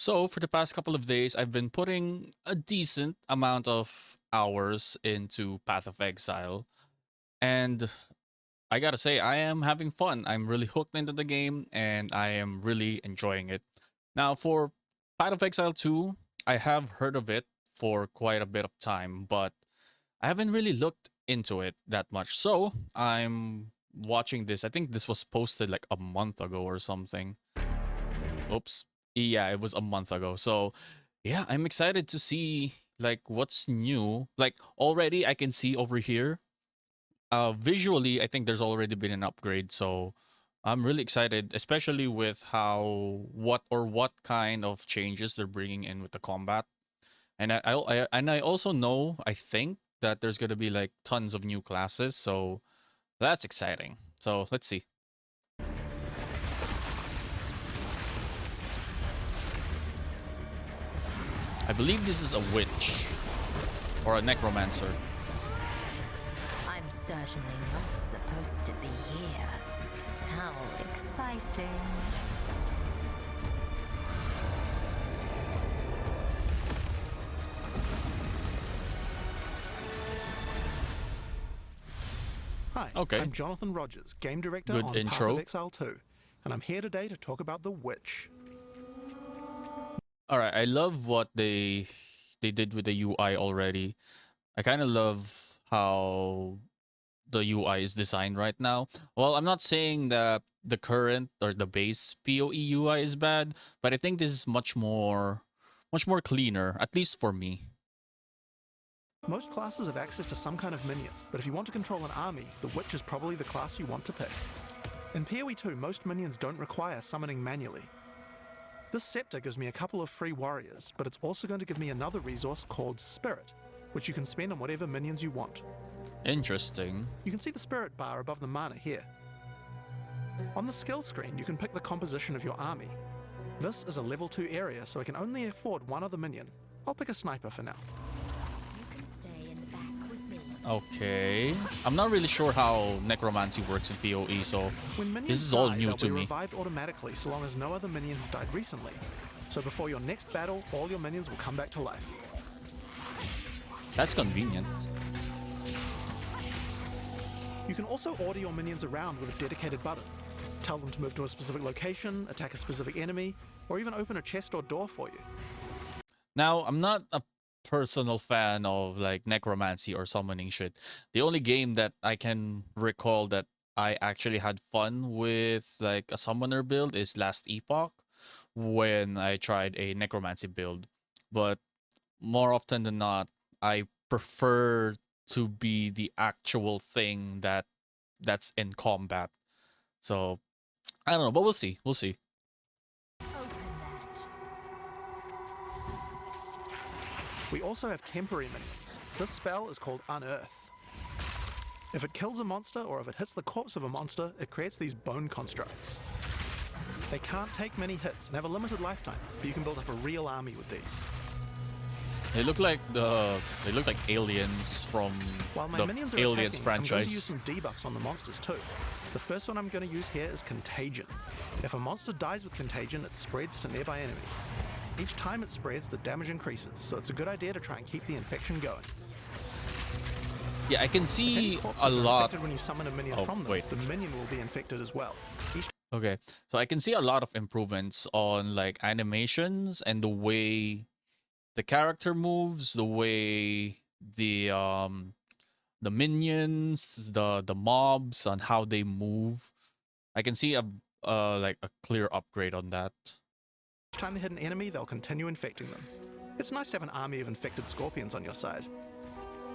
So for the past couple of days, I've been putting a decent amount of hours into Path of Exile, and I gotta say, I am having fun. I'm really hooked into the game, and I am really enjoying it. Now, for Path of Exile 2, I have heard of it for quite a bit of time, but I haven't really looked into it that much. So I'm watching this. I think this was posted like a month ago or something. Oops. Yeah, it was a month ago. So, yeah, I'm excited to see like what's new. Like already I can see over here. Visually, I think there's already been an upgrade. So, I'm really excited, especially with what kind of changes they're bringing in with the combat. And I also know, I think that there's going to be like tons of new classes. So, that's exciting. So, let's see. I believe this is a witch or a necromancer. I'm certainly not supposed to be here. How exciting. Hi, Okay. I'm Jonathan Rogers, Game Director Good on Path intro. of Exile 2, and I'm here today to talk about The Witch. All right, I love what they did with the UI already. I kind of love how the UI is designed right now. Well, I'm not saying that the current or the base PoE UI is bad, but I think this is much more cleaner, at least for me. Most classes have access to some kind of minion, but if you want to control an army, The Witch is probably the class you want to pick. In PoE 2, most minions don't require summoning manually. This scepter gives me a couple of free warriors, but it's also going to give me another resource called Spirit, which you can spend on whatever minions you want. Interesting. You can see the Spirit bar above the mana here. On the skill screen, you can pick the composition of your army. This is a level 2 area, so I can only afford one other minion. I'll pick a sniper for now. You can stay in the back with me. Okay. I'm not really sure how necromancy works in PoE, so When minions this is all die, new they'll to be me. revived automatically so long as no other minion has died recently. So before your next battle, all your minions will come back to life. That's convenient. You can also order your minions around with a dedicated button. Tell them to move to a specific location, attack a specific enemy, or even open a chest or door for you. Now, I'm not a personal fan of like necromancy or summoning shit. The only game that I can recall that I actually had fun with like a summoner build is Last Epoch when I tried a necromancy build. But more often than not, I prefer to be the actual thing that's in combat. So, I don't know, but we'll see. We'll see. Open that. We also have temporary minions. This spell is called Unearth. If it kills a monster or if it hits the corpse of a monster, it creates these bone constructs. They can't take many hits and have a limited lifetime, but you can build up a real army with these. They look like aliens from While my the minions are Aliens attacking, I'm going to use franchise. some debuffs on the monsters too. The first one I'm going to use here is Contagion. If a monster dies with Contagion, it spreads to nearby enemies. Each time it spreads, the damage increases, so it's a good idea to try and keep the infection going. Yeah, I can If any see corpses a are lot. infected when you summon a minion Oh, from them, wait. the minion will be infected as well. Each Okay, so I can see a lot of improvements on like animations and the way the character moves, the way the minions, the mobs, on how they move. I can see a like a clear upgrade on that. time they hit an enemy, they'll continue infecting them. It's nice to have an army of infected scorpions on your side.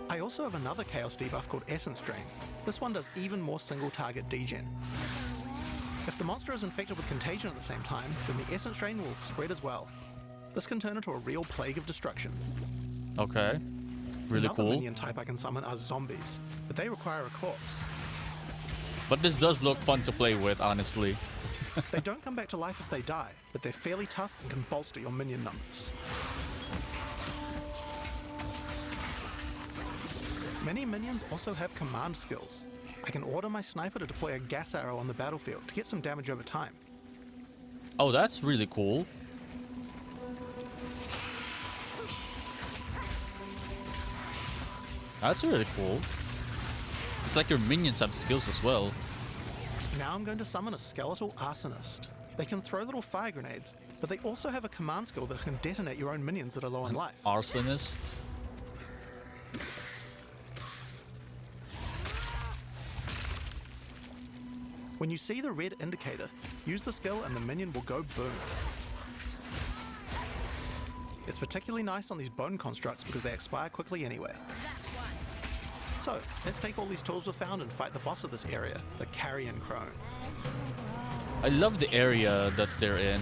I also have another chaos debuff called Essence Drain. This one does even more single target degen. If the monster is infected with contagion at the same time, then the Essence Drain will spread as well. This can turn into a real plague of destruction. Okay, really Another cool. minion type I can summon are zombies, but they require a corpse. But this does look fun to play with, honestly. They don't come back to life if they die, but they're fairly tough and can bolster your minion numbers. Many minions also have command skills. I can order my sniper to deploy a gas arrow on the battlefield to get some damage over time. Oh, that's really cool. That's really cool. It's like your minions have skills as well. Now I'm going to summon a skeletal arsonist. They can throw little fire grenades, but they also have a command skill that can detonate your own minions that are low on An life. arsonist. When you see the red indicator, use the skill and the minion will go boom. It's particularly nice on these bone constructs because they expire quickly anyway. So, let's take all these tools we found and fight the boss of this area, the Carrion Crone. I love the area that they're in.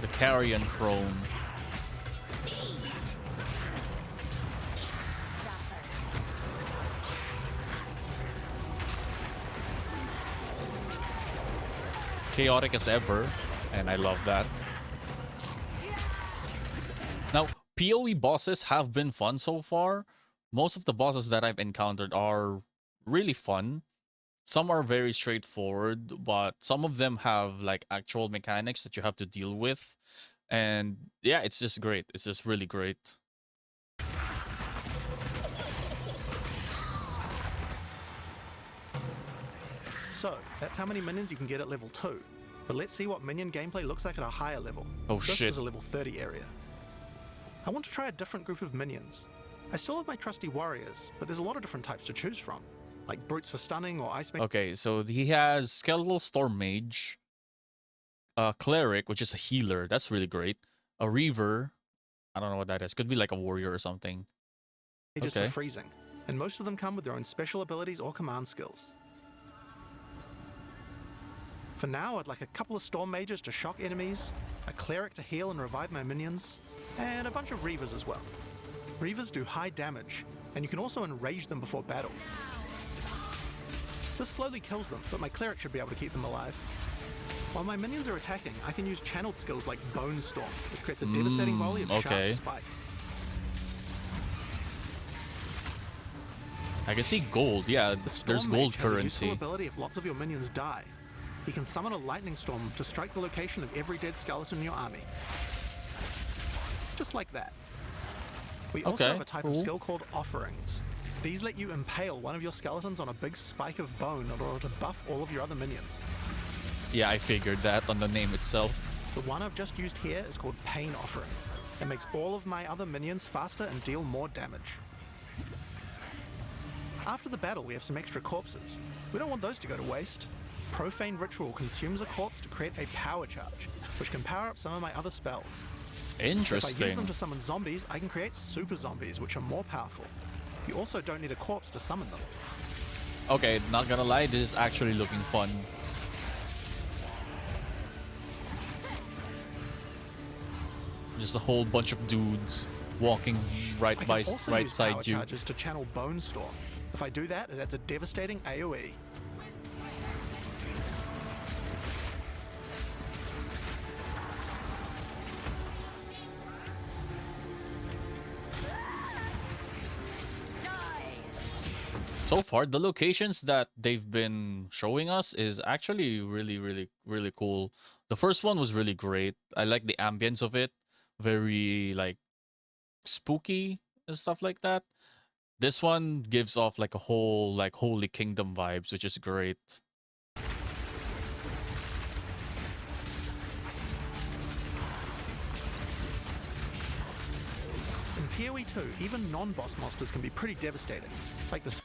The Carrion Crone. Chaotic as ever, and I love that. Now, PoE bosses have been fun so far. Most of the bosses that I've encountered are really fun. Some are very straightforward, but some of them have like actual mechanics that you have to deal with. And yeah, it's just great. It's just really great. So, that's how many minions you can get at level 2. But let's see what minion gameplay looks like at a higher level. Oh, this shit. is a level 30 area. I want to try a different group of minions. I still have my trusty warriors, but there's a lot of different types to choose from, like brutes for stunning or ice. Okay, so he has Skeletal Storm Mage, Cleric, which is a healer. That's really great. A Reaver. I don't know what that is. Could be like a warrior or something. Just Okay. for freezing, and most of them come with their own special abilities or command skills. For now, I'd like a couple of Storm Mages to shock enemies, a Cleric to heal and revive my minions, and a bunch of Reavers as well. Reavers do high damage, and you can also enrage them before battle. This slowly kills them, but my Cleric should be able to keep them alive. While my minions are attacking, I can use channeled skills like Bone Storm, which creates a devastating volley of sharp spikes. I can see gold. Yeah, there's gold Has a currency. useful ability if lots of your minions die. He can summon a lightning storm to strike the location of every dead skeleton in your army. Just like that. We also Okay, have a type of skill called offerings. These let you impale one of your skeletons on a big spike of bone in order to buff all of your other minions. Yeah, I figured that on the name itself. The one I've just used here is called Pain Offering. It makes all of my other minions faster and deal more damage. After the battle, we have some extra corpses. We don't want those to go to waste. Profane Ritual consumes a corpse to create a power charge, which can power up some of my other spells. If I use Interesting. them to summon zombies, I can create super zombies, which are more powerful. You also don't need a corpse to summon them. Okay, not gonna lie, this is actually looking fun. Just a whole bunch of dudes walking right I can by also right use side power you. charges to channel Bone Storm. If I do that, it adds a devastating AoE. So far, the locations that they've been showing us is actually really cool. The first one was really great. I like the ambience of it. Very like spooky and stuff like that. This one gives off like a whole like Holy Kingdom vibes, which is great. In PoE 2, even non-boss monsters can be pretty devastating, like this.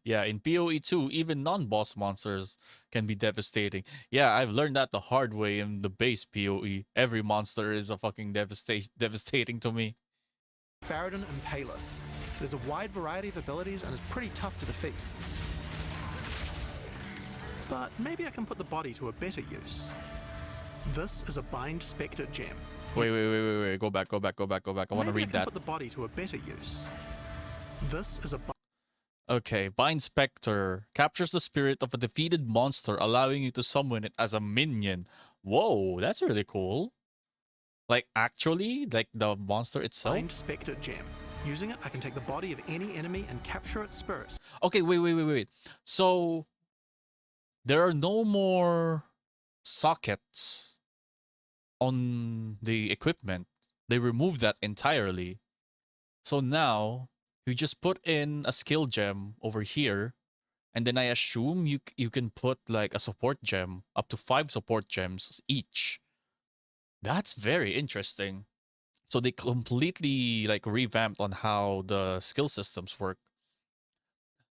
Yeah, in PoE 2, even non-boss monsters can be devastating. Yeah, I've learned that the hard way in the base PoE. Every monster is a fucking devastating to me. Faradin Impaler. There's a wide variety of abilities and is pretty tough to defeat. But maybe I can put the body to a better use. This is a Bind Spectre gem. Wait. Go back. I want to read I can that. put the body to a better use. This is a Okay, Bind Spectre captures the spirit of a defeated monster, allowing you to summon it as a minion. Whoa, that's really cool. Like, actually, like the monster itself? Bind Spectre gem. Using it, I can take the body of any enemy and capture its spirit. Okay, wait. So, there are no more sockets on the equipment. They removed that entirely. So now you just put in a skill gem over here, and then I assume you can put like a support gem, up to 5 support gems each. That's very interesting. So they completely like revamped on how the skill systems work.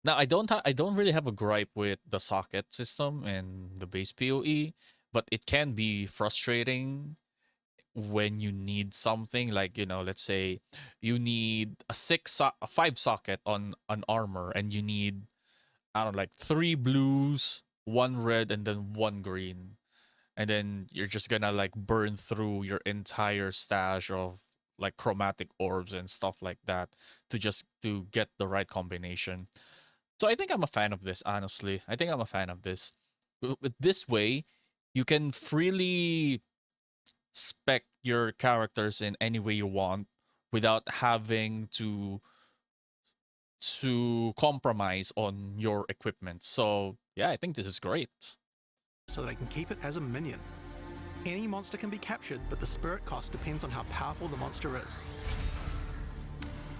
Now I don't really have a gripe with the socket system and the base PoE, but it can be frustrating when you need something like, you know, let's say you need a 5 socket on an armor, and you need, I don't know, like 3 blues, 1 red, and then 1 green. And then you're just gonna like burn through your entire stash of like chromatic orbs and stuff like that to get the right combination. So I think I'm a fan of this, honestly. I think I'm a fan of this. With this way, you can freely spec your characters in any way you want without having to compromise on your equipment. So yeah, I think this is great. so that I can keep it as a minion. Any monster can be captured, but the spirit cost depends on how powerful the monster is.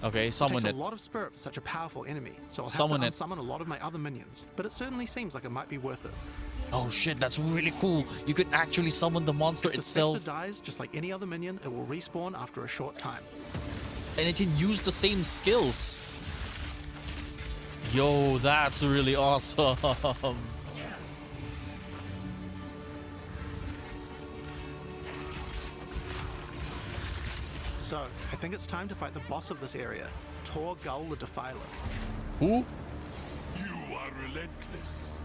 Okay, It summon takes it. a lot of spirit for such a powerful enemy, so I'll have Summon to it. unsummon a lot of my other minions, but it certainly seems like it might be worth it. Oh shit, that's really cool. You can actually summon the monster If the itself, Spectre dies, just like any other minion, it will respawn after a short time. and it can use the same skills. Yo, that's really awesome. So, I think it's time to fight the boss of this area, Tor Gull the Defiler. Who? You are relentless,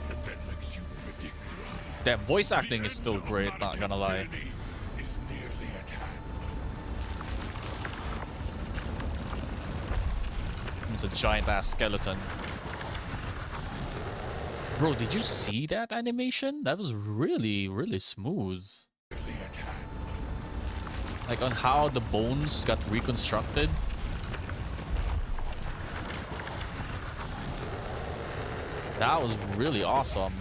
and that makes you predictable. That voice acting The is still end of great, my not gonna lie. ability is nearly at hand. It's a giant ass skeleton. Bro, did you see that animation? That was really, really smooth. Nearly at hand. Like on how the bones got reconstructed. That was really awesome.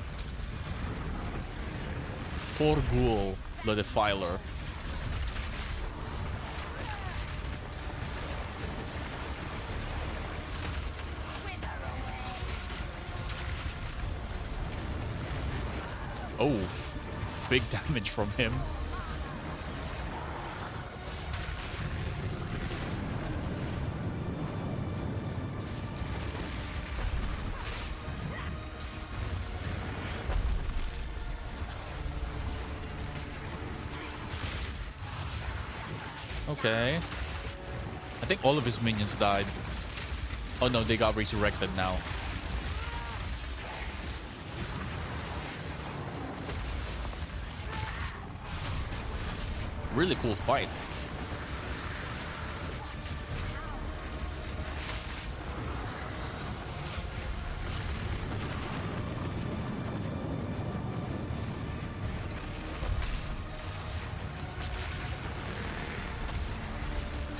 Torgul the Defiler. Oh, big damage from him. Okay. I think all of his minions died. Oh no, they got resurrected now. Really cool fight.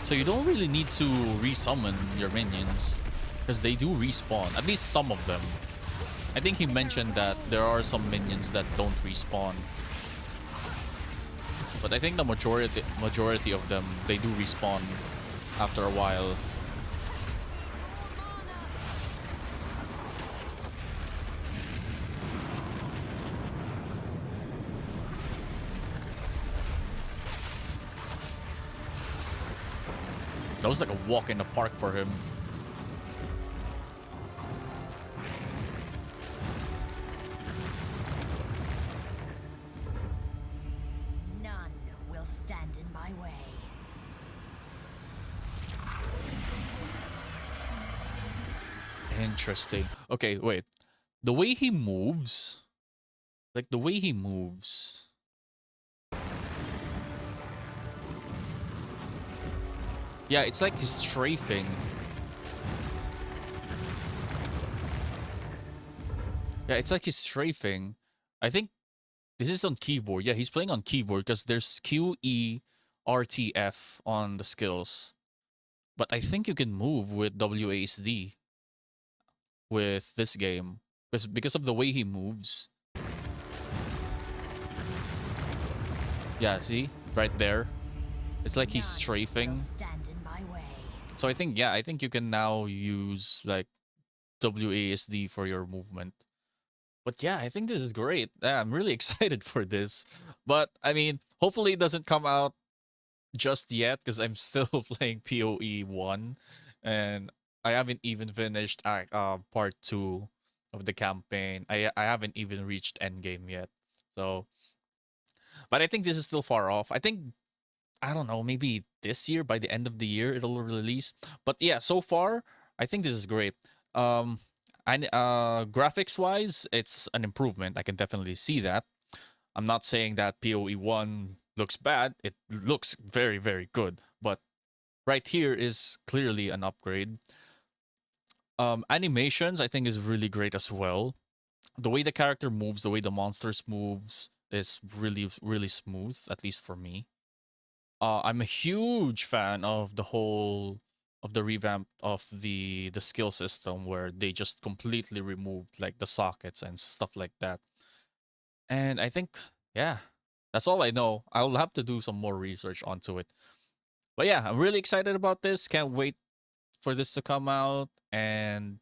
So you don't really need to resummon your minions, because they do respawn, at least some of them. I think he mentioned that there are some minions that don't respawn. But I think the majority of them, they do respawn after a while. That was like a walk in the park for him. None will stand in my way. Interesting. Okay, wait. The way he moves, like the way he moves. Yeah, it's like he's strafing. Yeah, it's like he's strafing. I think this is on keyboard. Yeah, he's playing on keyboard because there's Q, E, R, T, F on the skills. But I think you can move with WASD with this game because of the way he moves. Yeah, see? Right there. It's like he's None strafing. will stand in my way. So I think, yeah, I think you can now use like WASD for your movement. But yeah, I think this is great. Yeah, I'm really excited for this. But I mean, hopefully it doesn't come out just yet because I'm still playing PoE 1 and I haven't even finished part 2 of the campaign. I haven't even reached endgame yet. So, but I think this is still far off. I think, I don't know, maybe this year, by the end of the year it'll release. But yeah, so far I think this is great. Um and graphics wise, it's an improvement. I can definitely see that. I'm not saying that PoE 1 looks bad. It looks very, very good. But right here is clearly an upgrade. Animations, I think, is really great as well. The way the character moves, the way the monsters moves is really, really smooth, at least for me. I'm a huge fan of the revamp of the skill system where they just completely removed like the sockets and stuff like that. And I think, yeah, that's all I know. I'll have to do some more research onto it. But yeah, I'm really excited about this. Can't wait for this to come out. And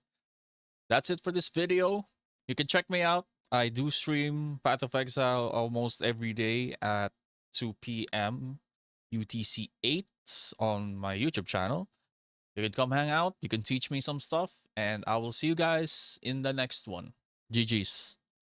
that's it for this video. You can check me out. I do stream Path of Exile almost every day at 2 p.m. UTC 8 on my YouTube channel. You can come hang out. You can teach me some stuff. And I will see you guys in the next one. GG's.